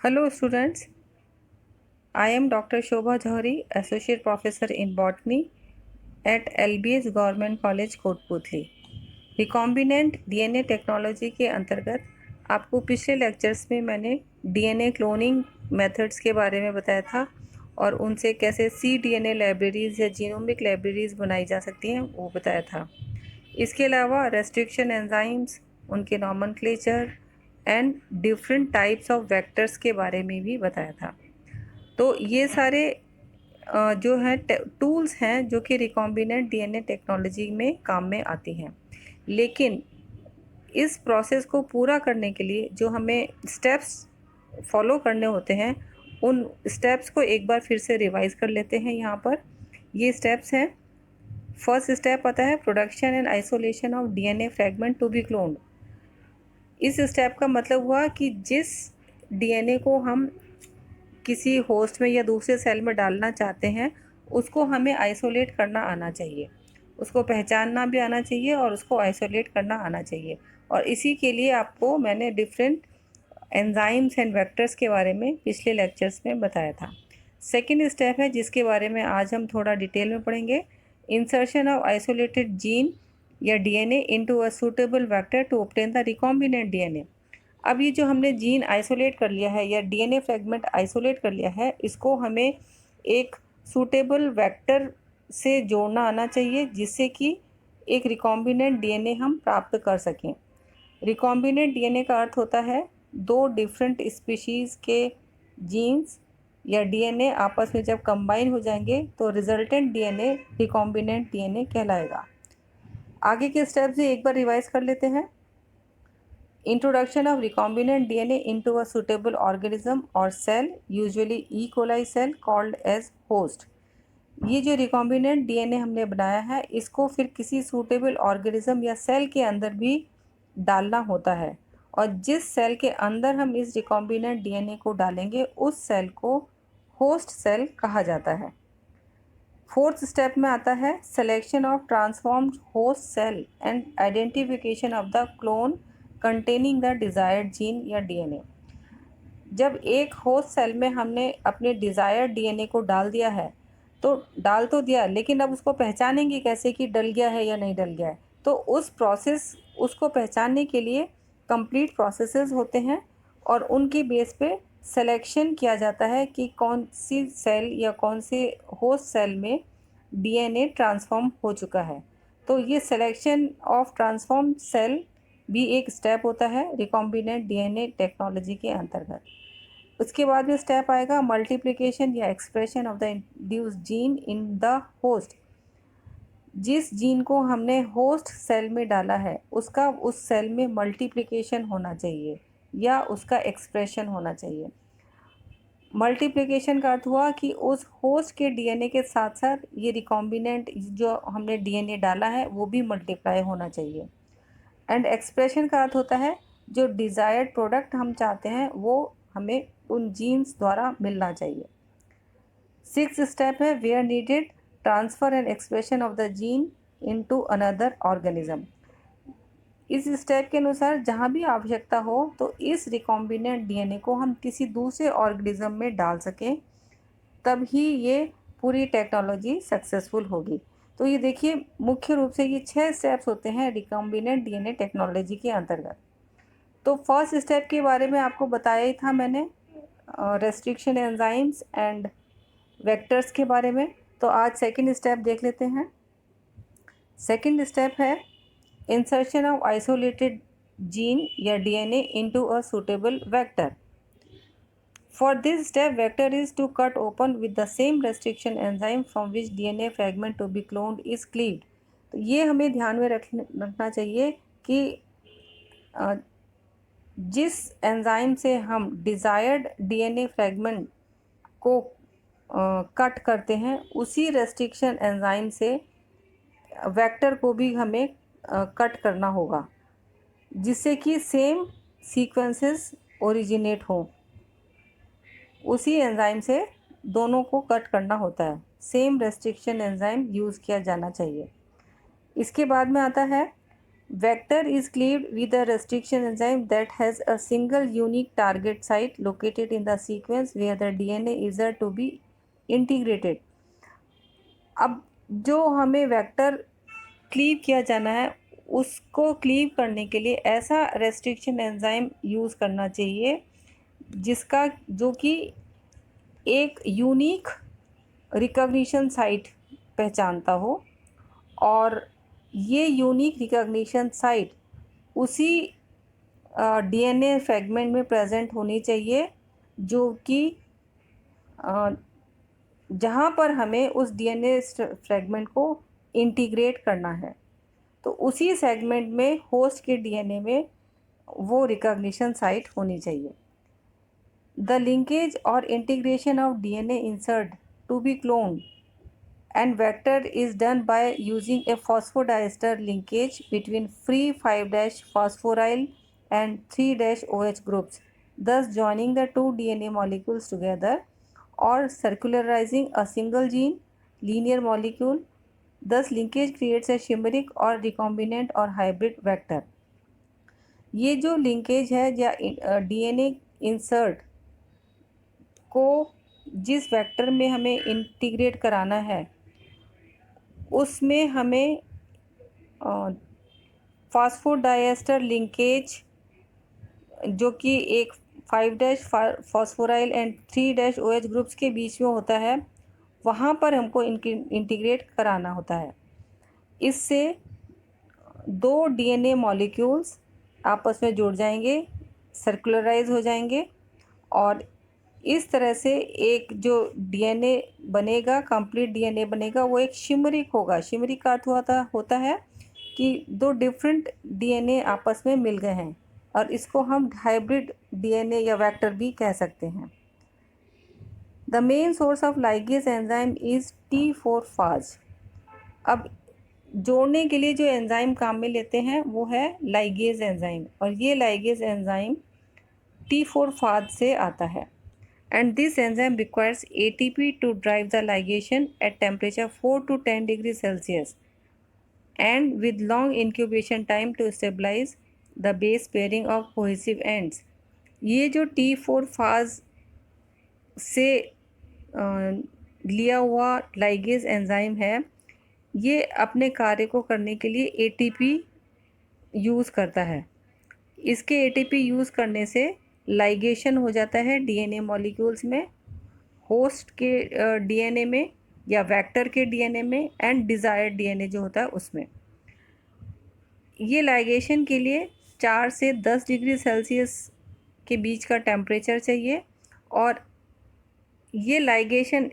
Hello students, I am Dr. Shobha Johari, Associate Professor in Botany at LBS Government College Kotputli. Recombinant DNA technology के अंतर्गत आपको पिछले lectures में मैंने DNA cloning methods के बारे में बताया था और उनसे कैसे cDNA लाइब्रेरीज़ या जीनोमिक लाइब्रेरीज़ बनाई जा सकती हैं वो बताया था। इसके अलावा रेस्ट्रिक्शन एंजाइम्स, उनके nomenclature and different types of vectors के बारे में भी बताया था। तो ये सारे जो है टूल्स हैं जो कि रिकॉम्बिनेंट डीएनए टेक्नोलॉजी में काम में आती हैं। लेकिन इस प्रोसेस को पूरा करने के लिए जो हमें स्टेप्स फॉलो करने होते हैं, उन स्टेप्स को एक बार फिर से रिवाइज कर लेते हैं। यहाँ पर ये स्टेप्स हैं। फर्स्ट स्टेप आता है production and isolation of DNA fragment to be cloned. इस स्टेप का मतलब हुआ कि जिस डीएनए को हम किसी होस्ट में या दूसरे सेल में डालना चाहते हैं उसको हमें आइसोलेट करना आना चाहिए, उसको पहचानना भी आना चाहिए और उसको आइसोलेट करना आना चाहिए। और इसी के लिए आपको मैंने डिफरेंट एंजाइम्स एंड वेक्टर्स के बारे में पिछले लेक्चर्स में बताया था। सेकेंड स्टेप है जिसके बारे में आज हम थोड़ा डिटेल में पढ़ेंगे, इंसर्शन ऑफ आइसोलेटेड जीन या DNA into a suitable vector to obtain the recombinant DNA. अब ये जो हमने जीन आइसोलेट कर लिया है या डीएनए फ्रेगमेंट आइसोलेट कर लिया है, इसको हमें एक सूटेबल वेक्टर से जोड़ना आना चाहिए जिससे कि एक रिकॉम्बिनेंट डीएनए हम प्राप्त कर सकें। रिकॉम्बिनेंट डीएनए का अर्थ होता है दो डिफरेंट स्पीशीज़ के जीन्स या डीएनए आपस में जब कंबाइन हो जाएंगे तो रिजल्टेंट डीएनए रिकॉम्बिनेंट डीएनए कहलाएगा। आगे के स्टेप्स एक बार रिवाइज कर लेते हैं। Introduction of recombinant DNA into a suitable organism or cell, usually E. coli cell called as host। ये जो रिकॉम्बिनेंट डीएनए हमने बनाया है इसको फिर किसी सूटेबल ऑर्गेनिज्म या सेल के अंदर भी डालना होता है, और जिस सेल के अंदर हम इस रिकॉम्बिनेंट डीएनए को डालेंगे उस सेल को होस्ट सेल कहा जाता है। फोर्थ स्टेप में आता है selection of transformed host cell and identification of the clone containing the desired gene या डीएनए। जब एक होस्ट सेल में हमने अपने डिज़ायर्ड डीएनए को डाल दिया है तो डाल तो दिया, लेकिन अब उसको पहचानेंगे कैसे कि डल गया है या नहीं डल गया है। तो उस प्रोसेस उसको पहचानने के लिए कंप्लीट प्रोसेसेस होते हैं और उनकी बेस पे सिलेक्शन किया जाता है कि कौन सी सेल या कौन से होस्ट सेल में डीएनए ट्रांसफॉर्म हो चुका है। तो ये सिलेक्शन ऑफ ट्रांसफॉर्म सेल भी एक स्टेप होता है रिकॉम्बिनेंट डीएनए टेक्नोलॉजी के अंतर्गत। उसके बाद में स्टेप आएगा मल्टीप्लिकेशन या expression of the induced gene in the host. जिस जीन को हमने होस्ट सेल में डाला है उसका उस सेल में मल्टीप्लिकेशन होना चाहिए या उसका एक्सप्रेशन होना चाहिए। मल्टीप्लिकेशन का अर्थ हुआ कि उस होस्ट के डीएनए के साथ साथ ये रिकॉम्बिनेंट जो हमने डीएनए डाला है वो भी मल्टीप्लाई होना चाहिए। एंड एक्सप्रेशन का अर्थ होता है जो डिज़ायर्ड प्रोडक्ट हम चाहते हैं वो हमें उन जीन्स द्वारा मिलना चाहिए। सिक्स स्टेप है where needed transfer and expression of the gene into another organism. इस स्टेप के अनुसार जहाँ भी आवश्यकता हो तो इस रिकॉम्बिनेंट डीएनए को हम किसी दूसरे ऑर्गेनिज्म में डाल सकें, तब ही ये पूरी टेक्नोलॉजी सक्सेसफुल होगी। तो ये देखिए मुख्य रूप से ये 6 स्टेप्स होते हैं रिकॉम्बिनेंट डीएनए टेक्नोलॉजी के अंतर्गत। तो फर्स्ट स्टेप के बारे में आपको बताया ही था मैंने, रेस्ट्रिक्शन एंजाइम्स एंड वेक्टर्स के बारे में। तो आज सेकंड स्टेप देख लेते हैं। सेकंड स्टेप है इंसर्शन ऑफ आइसोलेटेड जीन या DNA into a suitable vector. For this step, vector is to cut open with the same restriction enzyme from which DNA fragment to be cloned is cleaved। तो ये हमें ध्यान में रखना चाहिए कि जिस एंजाइम से हम डिज़ायर्ड डीएनए फ्रैगमेंट को कट करते हैं उसी रेस्ट्रिक्शन एंजाइम से वेक्टर को भी हमें कट करना होगा जिससे कि सेम सीक्वेंसेस ओरिजिनेट हों। उसी एंजाइम से दोनों को कट करना होता है, सेम रेस्ट्रिक्शन एंजाइम यूज़ किया जाना चाहिए। इसके बाद में आता है Vector is cleaved with a restriction enzyme that has a single unique target site located in the sequence where the DNA is to be integrated. अब जो हमें वेक्टर क्लीव किया जाना है उसको क्लीव करने के लिए ऐसा रेस्ट्रिक्शन एंजाइम यूज़ करना चाहिए जिसका जो कि एक यूनिक रिकॉग्निशन साइट पहचानता हो, और ये यूनिक रिकॉग्निशन साइट उसी डीएनए फ्रेगमेंट में प्रेजेंट होनी चाहिए जो कि जहाँ पर हमें उस डीएनए फ्रेगमेंट को इंटीग्रेट करना है, तो उसी सेगमेंट में होस्ट के डीएनए में वो रिकॉग्निशन साइट होनी चाहिए. The linkage or integration of DNA insert to be cloned and vector is done by using a phosphodiester linkage between free 5' phosphoryl and 3' OH groups, thus joining the two DNA molecules together or circularizing a single gene linear molecule. Thus linkage creates a chimeric or recombinant or hybrid vector. ये जो linkage है या DNA insert को जिस vector में हमें integrate कराना है उसमें हमें फास्फोडाइएस्टर लिंकेज जो कि एक 5' फॉस्फोराइल एंड 3' OH ग्रुप्स के बीच में होता है, वहाँ पर हमको इंटीग्रेट कराना होता है. इससे दो डीएनए मॉलिक्यूल्स आपस में जुड़ जाएंगे, सर्कुलराइज हो जाएंगे, और इस तरह से एक जो डीएनए बनेगा, कंप्लीट डीएनए बनेगा, वो एक शिमरिक होगा. शिमरिक का अर्थ होता है कि दो डिफरेंट डीएनए आपस में मिल गए हैं, और इसको हम हाइब्रिड डीएनए या वेक्टर भी कह सकते हैं. The main source of ligase enzyme is T4-Phage. अब जोड़ने के लिए जो एंजाइम काम में लेते हैं वो है लाइगेज एंजाइम, और ये लाइगेज एंजाइम T4-Phage से आता है. And this enzyme requires ATP to drive the ligation at temperature 4 to 10 degrees Celsius and with long incubation time to stabilize the base pairing of cohesive ends. ये जो T4-Phage से लिया हुआ ligase enzyme है, ये अपने कार्य को करने के लिए ATP यूज़ करता है. इसके ATP यूज़ करने से लाइगेशन हो जाता है डीएनए मॉलिक्यूल्स में, होस्ट के डीएनए में या वेक्टर के डीएनए में, एंड डिज़ायर्ड डीएनए जो होता है उसमें. ये लाइगेशन के लिए 4 से 10 डिग्री सेल्सियस के बीच का टेम्परेचर चाहिए, और ये लाइगेशन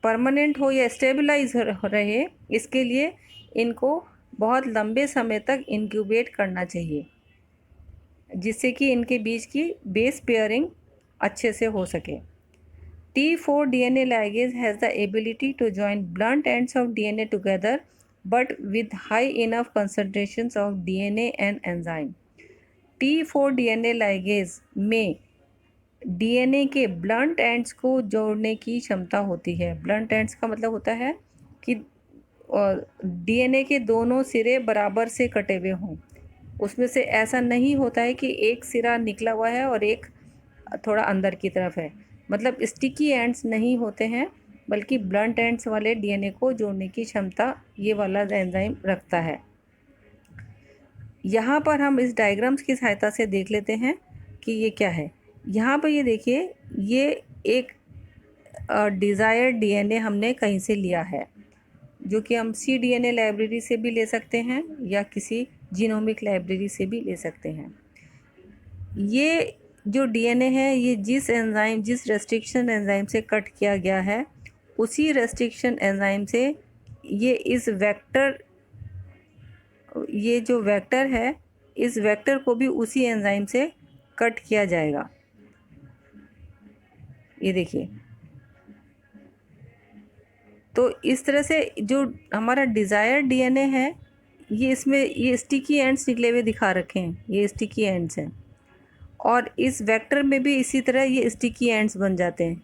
परमानेंट हो या स्टेबलाइज रहे, इसके लिए इनको बहुत लंबे समय तक इंक्यूबेट करना चाहिए, जिससे कि इनके बीच की बेस पेयरिंग अच्छे से हो सके. T4 DNA ligase has the ability to join blunt ends of DNA together but with high enough concentrations of DNA and enzyme. T4 DNA ligase में DNA के blunt ends को जोड़ने की क्षमता होती है. blunt ends का मतलब होता है कि DNA के दोनों सिरे बराबर से कटे हुए हों. उसमें से ऐसा नहीं होता है कि एक सिरा निकला हुआ है और एक थोड़ा अंदर की तरफ है. मतलब स्टिकी एंड्स नहीं होते हैं, बल्कि ब्लंट एंड्स वाले डीएनए को जोड़ने की क्षमता ये वाला एंजाइम रखता है. यहाँ पर हम इस डायग्राम्स की सहायता से देख लेते हैं कि ये क्या है. यहाँ पर ये देखिए, ये एक डिज़ायर्ड डीएनए हमने कहीं से लिया है, जो कि हम cDNA लाइब्रेरी से भी ले सकते हैं या किसी जीनोमिक लाइब्रेरी से भी ले सकते हैं. ये जो डीएनए है, ये जिस रेस्ट्रिक्शन एंजाइम से कट किया गया है, उसी रेस्ट्रिक्शन एंजाइम से ये जो वेक्टर है, इस वेक्टर को भी उसी एंजाइम से कट किया जाएगा. ये देखिए, तो इस तरह से जो हमारा डिज़ायर्ड डीएनए है, ये स्टिकी एंड्स निकले हुए दिखा रखे हैं, ये स्टिकी एंड्स हैं, और इस वेक्टर में भी इसी तरह ये स्टिकी एंड्स बन जाते हैं,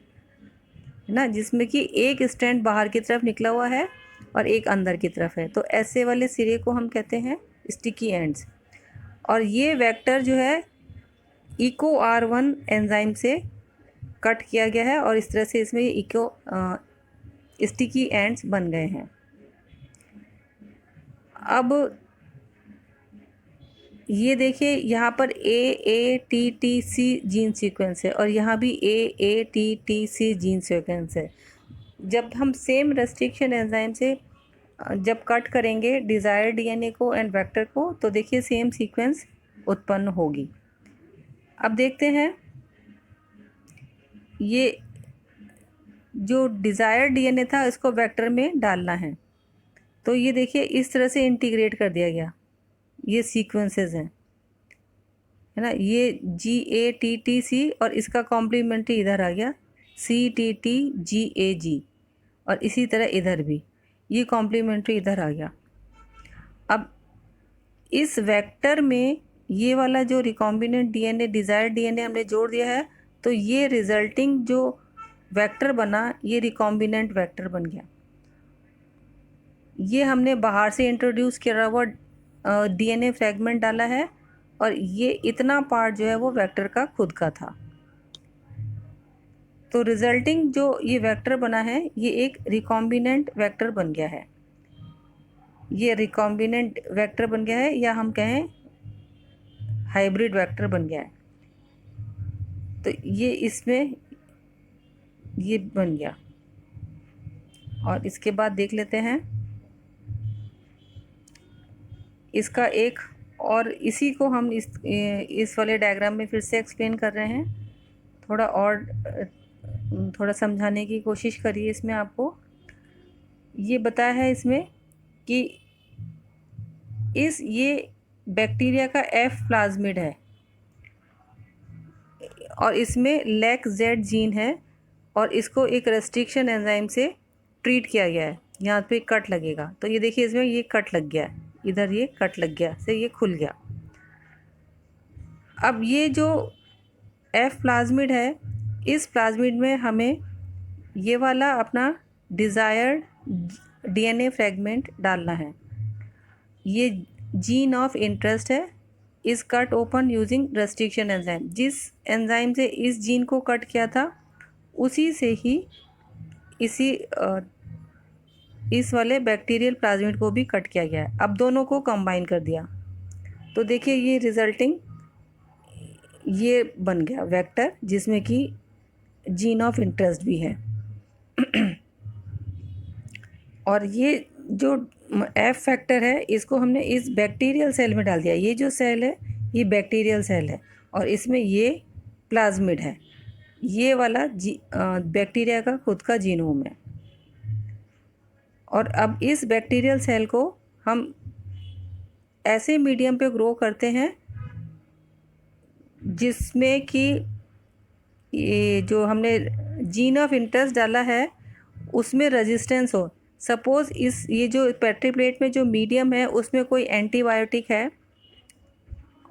है ना, जिसमें कि एक स्ट्रैंड बाहर की तरफ निकला हुआ है और एक अंदर की तरफ है. तो ऐसे वाले सिरे को हम कहते हैं स्टिकी एंड्स, और ये वेक्टर जो है इको R1 एंजाइम से कट किया गया है और इस तरह से इसमें इको स्टिकी एंड्स बन गए हैं। अब ये देखिए यहाँ पर AATTC जीन सीक्वेंस है और यहाँ भी AATTC जीन सीक्वेंस है। जब हम सेम रेस्ट्रिक्शन एंजाइम से जब कट करेंगे डिज़ायर्ड DNA को एंड वेक्टर को, तो देखिए सेम सीक्वेंस उत्पन्न होगी। अब देखते हैं ये जो डिज़ायर्ड DNA था इसको वेक्टर में डालना है, तो ये देखिए इस तरह से इंटीग्रेट कर दिया गया। ये सीक्वेंसेस हैं, है ना, ये GATTC और इसका कॉम्प्लीमेंट्री इधर आ गया CTTGAG, और इसी तरह इधर भी ये कॉम्प्लीमेंट्री इधर आ गया। अब इस वेक्टर में ये वाला जो रिकॉम्बिनेंट DNA डिज़ायर्ड DNA हमने जोड़ दिया है, तो ये रिजल्टिंग जो वेक्टर बना ये रिकॉम्बिनेंट वेक्टर बन गया। ये हमने बाहर से इंट्रोड्यूस किया हुआ DNA फ्रेगमेंट डाला है और ये इतना पार्ट जो है वो वेक्टर का खुद का था। तो रिजल्टिंग जो ये वेक्टर बना है ये एक रिकॉम्बिनेंट वेक्टर बन गया है। ये रिकॉम्बिनेंट वेक्टर बन गया है या हम कहें हाइब्रिड वेक्टर बन गया है। तो ये इसमें ये बन गया। और इसके बाद देख लेते हैं इसका एक, और इसी को हम इस वाले डायग्राम में फिर से एक्सप्लेन कर रहे हैं। थोड़ा समझाने की कोशिश करिए। इसमें आपको ये बताया है इसमें कि ये बैक्टीरिया का F प्लाज्मिड है और इसमें LAC-Z जीन है और इसको एक रेस्ट्रिक्शन एंजाइम से ट्रीट किया गया है। यहाँ पे कट लगेगा, तो ये देखिए इसमें ये कट लग गया है, इधर ये कट लग गया से ये खुल गया। अब ये जो F प्लाज्मिड है, इस प्लाज्मिड में हमें ये वाला अपना डिज़ायर्ड DNA फ्रेगमेंट डालना है। ये जीन ऑफ इंटरेस्ट है, इस cut open using restriction enzyme. जिस एंजाइम से इस जीन को कट किया था उसी से ही इस वाले बैक्टीरियल प्लाज्मिड को भी कट किया गया है। अब दोनों को कंबाइन कर दिया, तो देखिए ये रिजल्टिंग ये बन गया वेक्टर जिसमें कि जीन ऑफ इंटरेस्ट भी है। और ये जो F फैक्टर है इसको हमने इस बैक्टीरियल सेल में डाल दिया। ये जो सेल है ये बैक्टीरियल सेल है और इसमें ये प्लाज्मिड है। ये वाला बैक्टीरिया का खुद का जीनोम है। और अब इस बैक्टीरियल सेल को हम ऐसे मीडियम पे ग्रो करते हैं जिसमें कि ये जो हमने जीन ऑफ इंटरेस्ट डाला है उसमें रेजिस्टेंस हो। सपोज़ ये जो पेट्री प्लेट में जो मीडियम है उसमें कोई एंटीबायोटिक है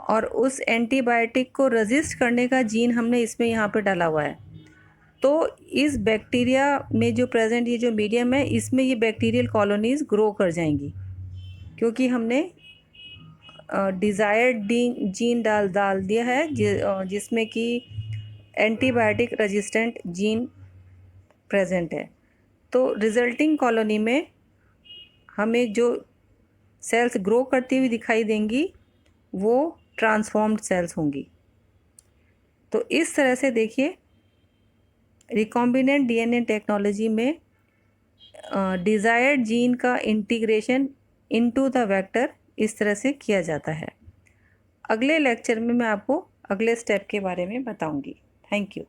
और उस एंटीबायोटिक को रेजिस्ट करने का जीन हमने इसमें यहाँ पे डाला हुआ है, तो इस बैक्टीरिया में जो प्रेजेंट ये जो मीडियम है इसमें ये बैक्टीरियल कॉलोनीज़ ग्रो कर जाएंगी क्योंकि हमने डिज़ायर्ड जीन डाल दिया है जिसमें कि एंटीबायोटिक रेजिस्टेंट जीन प्रेजेंट है। तो रिजल्टिंग कॉलोनी में हमें जो सेल्स ग्रो करती हुई दिखाई देंगी वो ट्रांसफॉर्म्ड सेल्स होंगी। तो इस तरह से देखिए रिकॉम्बिनेंट DNA टेक्नोलॉजी में डिज़ायर्ड जीन का इंटीग्रेशन इनटू द वेक्टर इस तरह से किया जाता है। अगले लेक्चर में मैं आपको अगले स्टेप के बारे में बताऊंगी। Thank you.